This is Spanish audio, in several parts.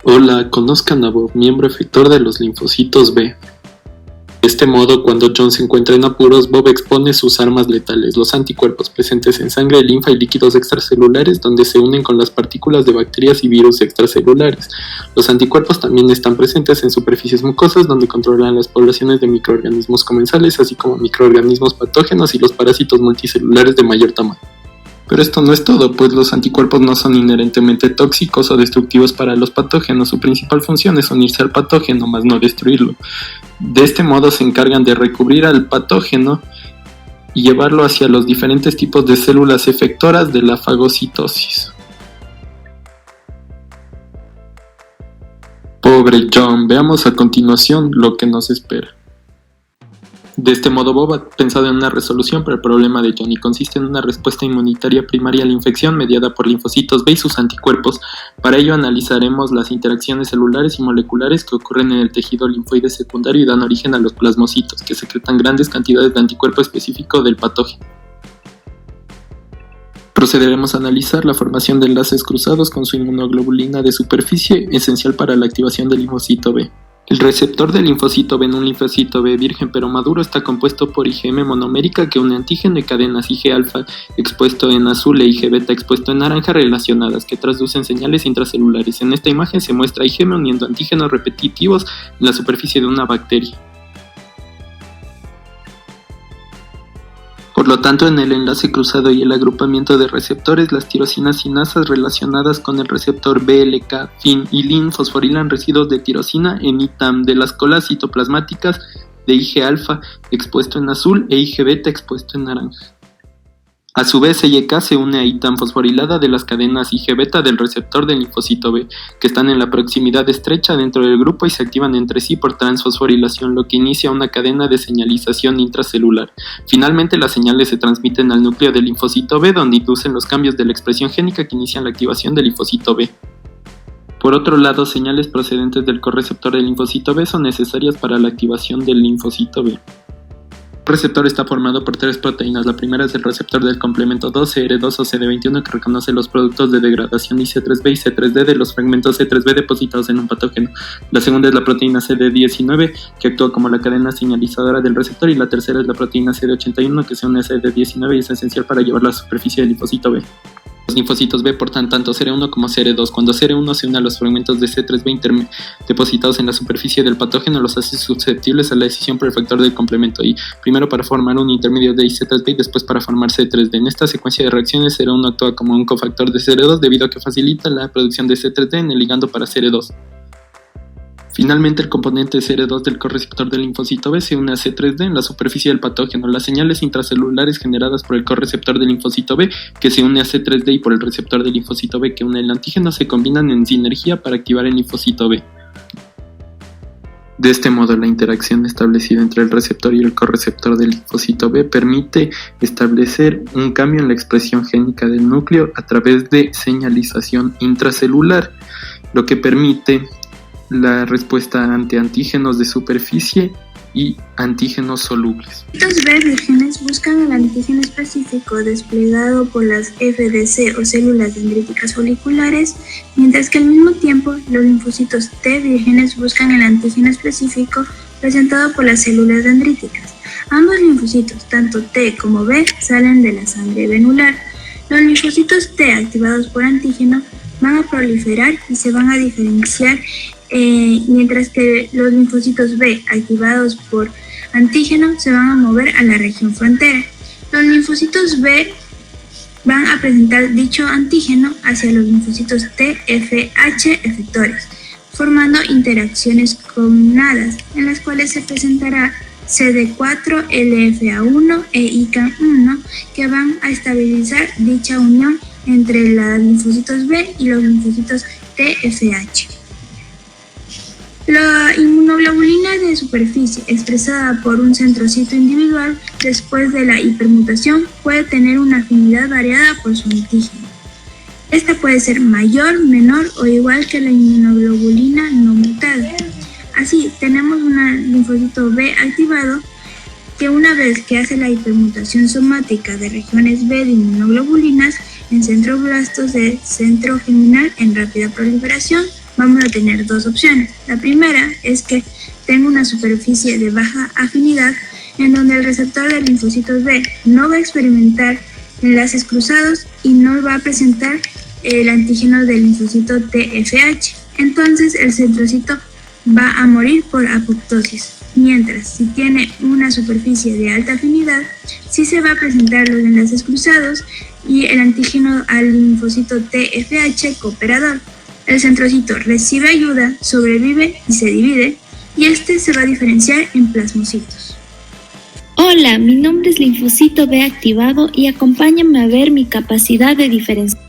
Hola, conozcan a Bob, miembro efector de los linfocitos B. De este modo, cuando John se encuentra en apuros, Bob expone sus armas letales, los anticuerpos presentes en sangre, linfa y líquidos extracelulares, donde se unen con las partículas de bacterias y virus extracelulares. Los anticuerpos también están presentes en superficies mucosas, donde controlan las poblaciones de microorganismos comensales, así como microorganismos patógenos y los parásitos multicelulares de mayor tamaño. Pero esto no es todo, pues los anticuerpos no son inherentemente tóxicos o destructivos para los patógenos. Su principal función es unirse al patógeno, más no destruirlo. De este modo se encargan de recubrir al patógeno y llevarlo hacia los diferentes tipos de células efectoras de la fagocitosis. Pobre John, veamos a continuación lo que nos espera. De este modo, Bob ha pensado en una resolución para el problema de John y consiste en una respuesta inmunitaria primaria a la infección mediada por linfocitos B y sus anticuerpos. Para ello analizaremos las interacciones celulares y moleculares que ocurren en el tejido linfoide secundario y dan origen a los plasmocitos, que secretan grandes cantidades de anticuerpo específico del patógeno. Procederemos a analizar la formación de enlaces cruzados con su inmunoglobulina de superficie, esencial para la activación del linfocito B. El receptor del linfocito B en un linfocito B virgen pero maduro está compuesto por IgM monomérica que une antígeno y cadenas Ig-alfa expuesto en azul e Ig-beta expuesto en naranja relacionadas que traducen señales intracelulares. En esta imagen se muestra IgM uniendo antígenos repetitivos en la superficie de una bacteria. Por lo tanto, en el enlace cruzado y el agrupamiento de receptores, las tirosinas sinasas relacionadas con el receptor BLK, FIN y LIN fosforilan residuos de tirosina en ITAM de las colas citoplasmáticas de Ig-alfa expuesto en azul e Ig-beta expuesto en naranja. A su vez, YK se une a ITAM fosforilada de las cadenas Ig-beta del receptor del linfocito B, que están en la proximidad estrecha dentro del grupo y se activan entre sí por transfosforilación, lo que inicia una cadena de señalización intracelular. Finalmente, las señales se transmiten al núcleo del linfocito B, donde inducen los cambios de la expresión génica que inician la activación del linfocito B. Por otro lado, señales procedentes del correceptor del linfocito B son necesarias para la activación del linfocito B. El receptor está formado por tres proteínas. La primera es el receptor del complemento 2, CR2 o CD21, que reconoce los productos de degradación IC3B y C3D de los fragmentos C3B depositados en un patógeno. La segunda es la proteína CD19, que actúa como la cadena señalizadora del receptor, y la tercera es la proteína CD81, que se une a CD19 y es esencial para llevar la superficie del linfocito B. Los linfocitos B portan tanto CR1 como CR2. Cuando CR1 se une a los fragmentos de C3B depositados en la superficie del patógeno, los hace susceptibles a la decisión por el factor del complemento I, primero para formar un intermedio de IC3B y después para formar C3D. En esta secuencia de reacciones, CR1 actúa como un cofactor de CR2 debido a que facilita la producción de C3D en el ligando para CR2. Finalmente, el componente CR2 del correceptor del linfocito B se une a C3D en la superficie del patógeno. Las señales intracelulares generadas por el correceptor del linfocito B, que se une a C3D, y por el receptor del linfocito B, que une el antígeno, se combinan en sinergia para activar el linfocito B. De este modo, la interacción establecida entre el receptor y el correceptor del linfocito B permite establecer un cambio en la expresión génica del núcleo a través de señalización intracelular, lo que permite la respuesta ante antígenos de superficie y antígenos solubles. Los B vírgenes buscan el antígeno específico desplegado por las FDC o células dendríticas foliculares, mientras que al mismo tiempo los linfocitos T vírgenes buscan el antígeno específico presentado por las células dendríticas. Ambos linfocitos, tanto T como B, salen de la sangre venular. Los linfocitos T activados por antígeno van a proliferar y se van a diferenciar, mientras que los linfocitos B activados por antígeno se van a mover a la región frontera. Los linfocitos B van a presentar dicho antígeno hacia los linfocitos TFH efectores, formando interacciones combinadas en las cuales se presentará CD4, LFA1 e ICAM1, que van a estabilizar dicha unión entre los linfocitos B y los linfocitos TFH. La inmunoglobulina de superficie, expresada por un centrocito individual después de la hipermutación, puede tener una afinidad variada por su antígeno. Esta puede ser mayor, menor o igual que la inmunoglobulina no mutada. Así, tenemos un linfocito B activado que, una vez que hace la hipermutación somática de regiones B de inmunoglobulinas en centroblastos de centro germinal en rápida proliferación, vamos a tener dos opciones. La primera es que tenga una superficie de baja afinidad en donde el receptor de linfocitos B no va a experimentar enlaces cruzados y no va a presentar el antígeno del linfocito TFH. Entonces el centrocito va a morir por apoptosis. Mientras, si tiene una superficie de alta afinidad, sí se va a presentar los enlaces cruzados y el antígeno al linfocito TFH cooperador. El centrocito recibe ayuda, sobrevive y se divide, y este se va a diferenciar en plasmocitos. Hola, mi nombre es linfocito B activado y acompáñame a ver mi capacidad de diferenciar.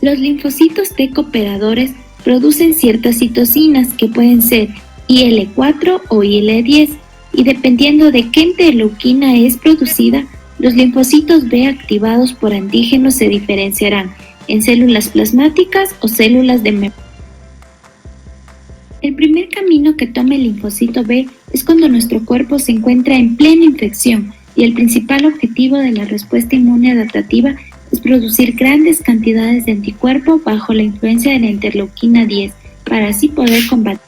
Los linfocitos T cooperadores producen ciertas citocinas que pueden ser IL-4 o IL-10 y dependiendo de qué interleuquina es producida, los linfocitos B activados por antígenos se diferenciarán en células plasmáticas o células de memoria. El primer camino que toma el linfocito B es cuando nuestro cuerpo se encuentra en plena infección y el principal objetivo de la respuesta inmune adaptativa es producir grandes cantidades de anticuerpo bajo la influencia de la interleuquina 10 para así poder combatir.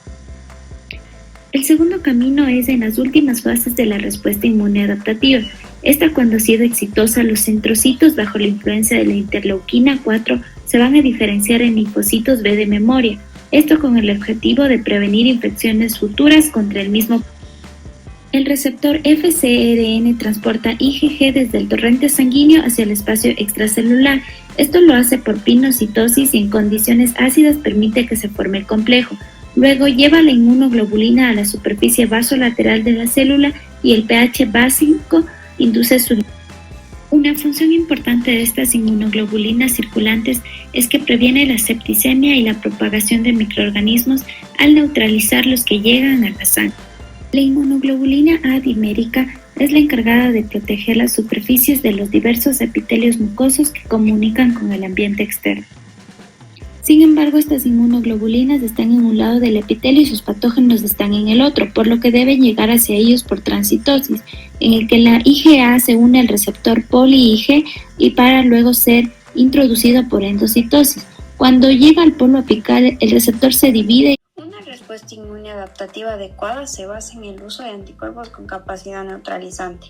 El segundo camino es en las últimas fases de la respuesta inmune adaptativa. Esta, cuando ha sido exitosa, los centrocitos bajo la influencia de la interleuquina 4 se van a diferenciar en linfocitos B de memoria. Esto con el objetivo de prevenir infecciones futuras contra el mismo. El receptor FcRn transporta IgG desde el torrente sanguíneo hacia el espacio extracelular. Esto lo hace por pinocitosis y en condiciones ácidas permite que se forme el complejo. Luego lleva la inmunoglobulina a la superficie vasolateral de la célula y el pH básico induce su. Una función importante de estas inmunoglobulinas circulantes es que previene la septicemia y la propagación de microorganismos al neutralizar los que llegan a la sangre. La inmunoglobulina A dimérica es la encargada de proteger las superficies de los diversos epitelios mucosos que comunican con el ambiente externo. Sin embargo, estas inmunoglobulinas están en un lado del epitelio y sus patógenos están en el otro, por lo que deben llegar hacia ellos por transitosis, en el que la IgA se une al receptor poli-Ig y para luego ser introducido por endocitosis. Cuando llega al polo apical, el receptor se divide. Una respuesta inmune adaptativa adecuada se basa en el uso de anticuerpos con capacidad neutralizante.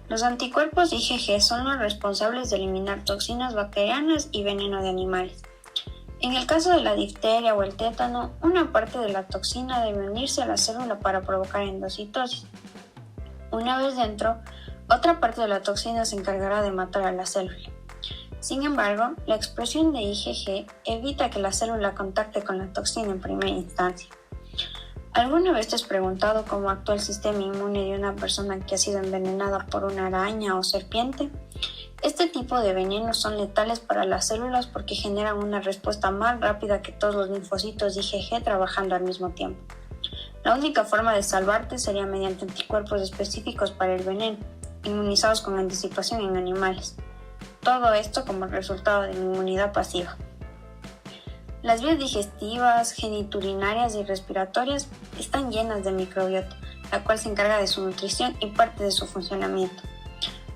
Los anticuerpos IgG son los responsables de eliminar toxinas bacterianas y veneno de animales. En el caso de la difteria o el tétano, una parte de la toxina debe unirse a la célula para provocar endocitosis. Una vez dentro, otra parte de la toxina se encargará de matar a la célula. Sin embargo, la expresión de IgG evita que la célula contacte con la toxina en primera instancia. ¿Alguna vez te has preguntado cómo actúa el sistema inmune de una persona que ha sido envenenada por una araña o serpiente? Este tipo de venenos son letales para las células porque generan una respuesta más rápida que todos los linfocitos IgG trabajando al mismo tiempo. La única forma de salvarte sería mediante anticuerpos específicos para el veneno, inmunizados con anticipación en animales. Todo esto como resultado de la inmunidad pasiva. Las vías digestivas, geniturinarias y respiratorias están llenas de microbiota, la cual se encarga de su nutrición y parte de su funcionamiento.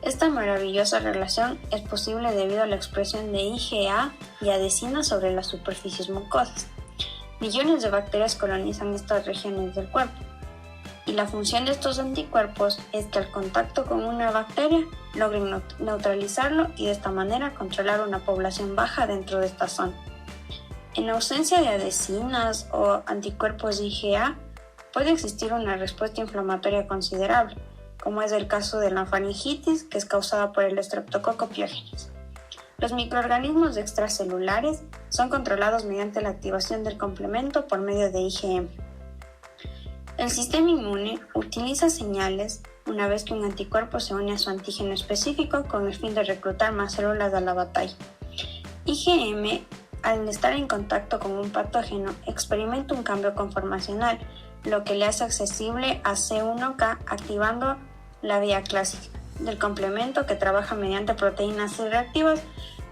Esta maravillosa relación es posible debido a la expresión de IgA y adhesina sobre las superficies mucosas. Millones de bacterias colonizan estas regiones del cuerpo y la función de estos anticuerpos es que al contacto con una bacteria logren neutralizarlo y de esta manera controlar una población baja dentro de esta zona. En ausencia de adhesinas o anticuerpos IgA, puede existir una respuesta inflamatoria considerable, como es el caso de la faringitis, que es causada por el Streptococcus pyogenes. Los microorganismos extracelulares son controlados mediante la activación del complemento por medio de IgM. El sistema inmune utiliza señales una vez que un anticuerpo se une a su antígeno específico con el fin de reclutar más células a la batalla. IgM, al estar en contacto con un patógeno, experimenta un cambio conformacional, lo que le hace accesible a C1K activando la vía clásica del complemento que trabaja mediante proteínas C reactivas,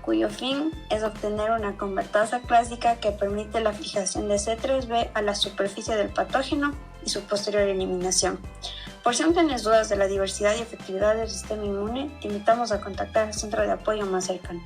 cuyo fin es obtener una convertasa clásica que permite la fijación de C3b a la superficie del patógeno y su posterior eliminación. Por si aún tienes dudas de la diversidad y efectividad del sistema inmune, te invitamos a contactar al centro de apoyo más cercano.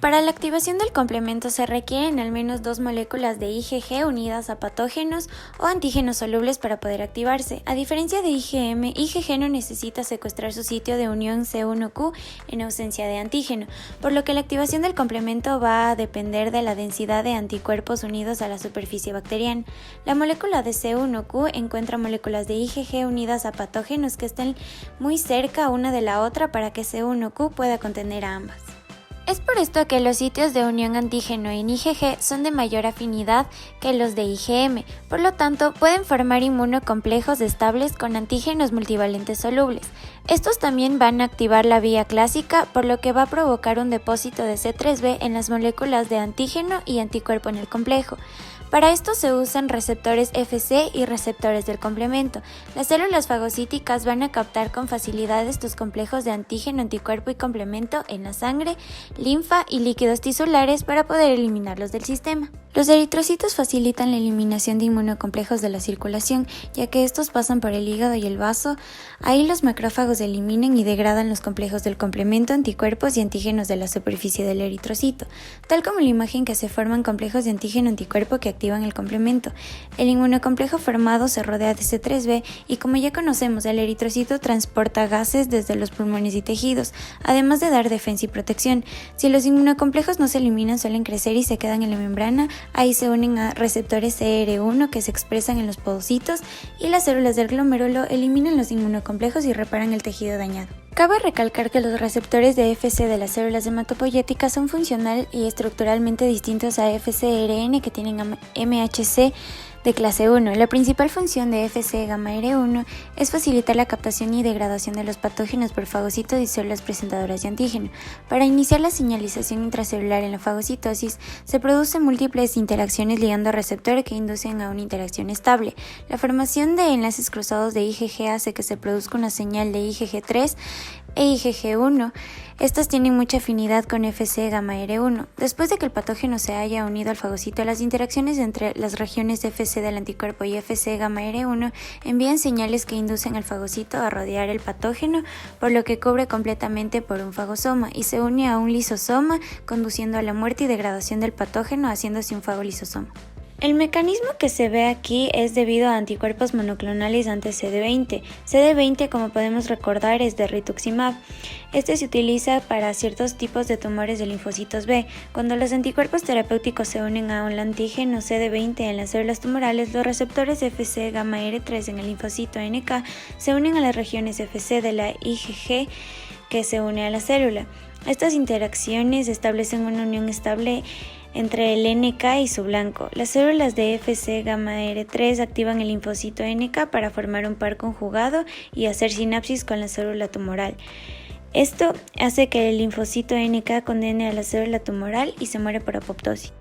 Para la activación del complemento se requieren al menos 2 moléculas de IgG unidas a patógenos o antígenos solubles para poder activarse. A diferencia de IgM, IgG no necesita secuestrar su sitio de unión C1Q en ausencia de antígeno, por lo que la activación del complemento va a depender de la densidad de anticuerpos unidos a la superficie bacteriana. La molécula de C1Q encuentra moléculas de IgG unidas a patógenos que estén muy cerca una de la otra para que C1Q pueda contener a ambas. Es por esto que los sitios de unión antígeno en IgG son de mayor afinidad que los de IgM, por lo tanto pueden formar inmunocomplejos estables con antígenos multivalentes solubles. Estos también van a activar la vía clásica, por lo que va a provocar un depósito de C3b en las moléculas de antígeno y anticuerpo en el complejo. Para esto se usan receptores Fc y receptores del complemento. Las células fagocíticas van a captar con facilidad estos complejos de antígeno, anticuerpo y complemento en la sangre, linfa y líquidos tisulares para poder eliminarlos del sistema. Los eritrocitos facilitan la eliminación de inmunocomplejos de la circulación, ya que estos pasan por el hígado y el vaso. Ahí los macrófagos eliminan y degradan los complejos del complemento, anticuerpos y antígenos de la superficie del eritrocito, tal como la imagen que se forman complejos de antígeno-anticuerpo que activan el complemento. El inmunocomplejo formado se rodea de C3b y, como ya conocemos, el eritrocito transporta gases desde los pulmones y tejidos, además de dar defensa y protección. Si los inmunocomplejos no se eliminan, suelen crecer y se quedan en la membrana. Ahí se unen a receptores CR1 que se expresan en los podocitos y las células del glomérulo eliminan los inmunocomplejos y reparan el tejido dañado. Cabe recalcar que los receptores de Fc de las células hematopoyéticas son funcional y estructuralmente distintos a FcRn que tienen MHC de clase 1. La principal función de Fc-γR1 es facilitar la captación y degradación de los patógenos por fagocitos y células presentadoras de antígeno. Para iniciar la señalización intracelular en la fagocitosis, se producen múltiples interacciones ligando a receptor que inducen a una interacción estable. La formación de enlaces cruzados de IgG hace que se produzca una señal de IgG3 e IgG1. Estas tienen mucha afinidad con Fc-γR1. Después de que el patógeno se haya unido al fagocito, las interacciones entre las regiones Fc del anticuerpo y Fc-γR1 envían señales que inducen al fagocito a rodear el patógeno, por lo que cubre completamente por un fagosoma y se une a un lisosoma, conduciendo a la muerte y degradación del patógeno, haciéndose un fagolisosoma. El mecanismo que se ve aquí es debido a anticuerpos monoclonales ante CD20. CD20, como podemos recordar, es de rituximab. Este se utiliza para ciertos tipos de tumores de linfocitos B. Cuando los anticuerpos terapéuticos se unen a un antígeno CD20 en las células tumorales, los receptores Fc-γR3 en el linfocito NK se unen a las regiones Fc de la IgG que se une a la célula. Estas interacciones establecen una unión estable entre el NK y su blanco. Las células de Fc-γR3 activan el linfocito NK para formar un par conjugado y hacer sinapsis con la célula tumoral. Esto hace que el linfocito NK condene a la célula tumoral y se muere por apoptosis.